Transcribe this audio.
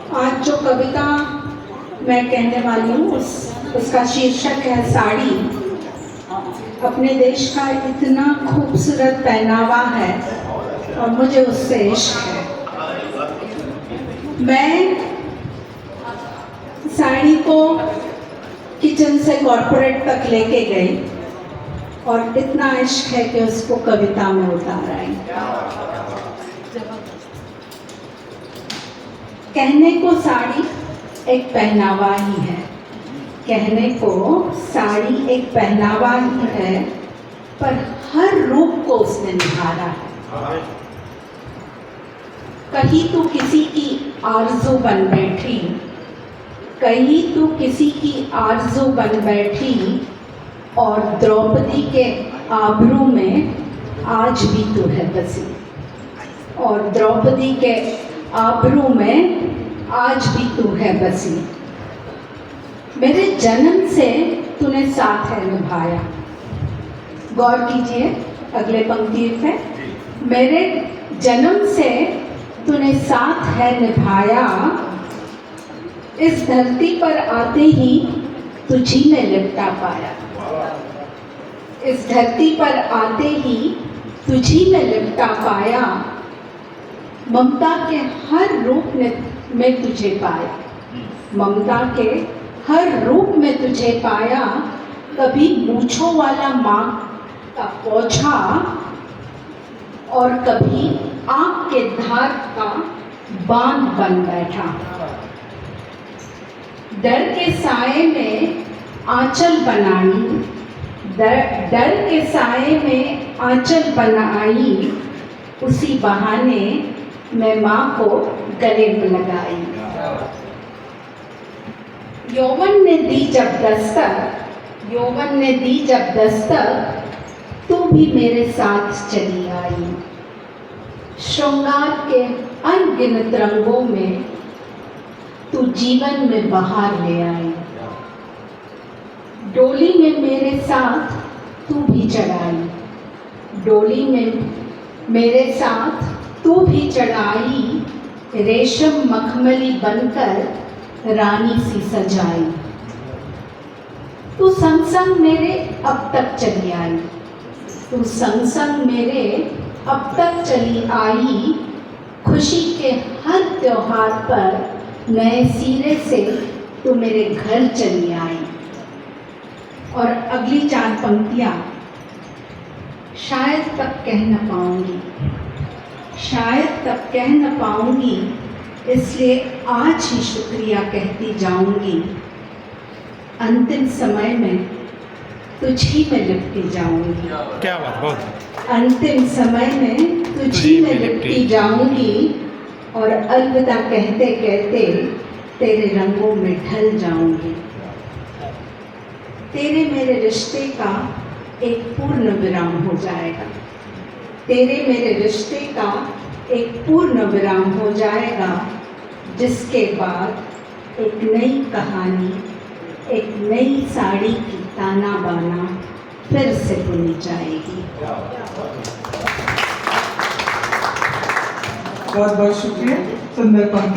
आज जो कविता मैं कहने वाली हूँ उसका शीर्षक है साड़ी। अपने देश का इतना खूबसूरत पहनावा है और मुझे उससे इश्क है। मैं साड़ी को किचन से कॉर्पोरेट तक लेके गई और इतना इश्क है कि उसको कविता में उतार आई। कहने को साड़ी एक पहनावा ही है, कहने को साड़ी एक पहनावा ही है, पर हर रूप को उसने निभारा है। कहीं तू किसी की आरज़ू बन बैठी, कहीं तू किसी की आरज़ू बन बैठी, और द्रौपदी के आबरू में आज भी तू है बसी, और द्रौपदी के आबरू में आज भी तू है बसी। मेरे जन्म से तूने साथ है निभाया। गौर कीजिए अगले पंक्ति पे, मेरे जन्म से तूने साथ है निभाया, इस धरती पर आते ही तुझी में लिपटा पाया। इस धरती पर आते ही तुझी में लिपटा पाया, ममता के हर रूप में तुझे पाया। ममता के हर रूप में तुझे पाया, कभी मूंछों वाला माँ का पोछा और कभी आँख के धार का बांध बन बैठा। डर के साए में आंचल बनाई, डर के साए में आंचल बनाई, उसी बहाने मैं माँ को गले में लगाई। यौवन ने दी जब दस्तक, यौवन ने दी जब दस्तक, तू भी मेरे साथ चली आई। श्रृंगार के अनगिनत रंगों में तू जीवन में बहार ले आई। डोली में मेरे साथ तू भी चढ़ाई, डोली में मेरे साथ तू भी चढ़ाई, रेशम मखमली बनकर रानी सी सजाई। तू संग संग मेरे अब तक चली आई, तू संग संग मेरे अब तक चली आई, खुशी के हर त्योहार पर नए सिरे से तू मेरे घर चली आई। और अगली 4 पंक्तियाँ शायद तक कह न पाऊंगी, शायद तक कह न पाऊंगी, इसलिए आज ही शुक्रिया कहती जाऊंगी। अंतिम समय में तुझी में लिपटी जाऊंगी। क्या बात, बहुत। अंतिम समय में तुझी में लिपटी जाऊंगी, और अलविदा कहते कहते तेरे रंगों में ढल जाऊंगी। तेरे मेरे रिश्ते का एक पूर्ण विराम हो जाएगा, तेरे मेरे रिश्ते का एक पूर्ण विराम हो जाएगा, जिसके बाद एक नई कहानी, एक नई साड़ी की ताना बाना फिर से बुनी जाएगी। बहुत बहुत शुक्रिया। सुंदर पंक्ति।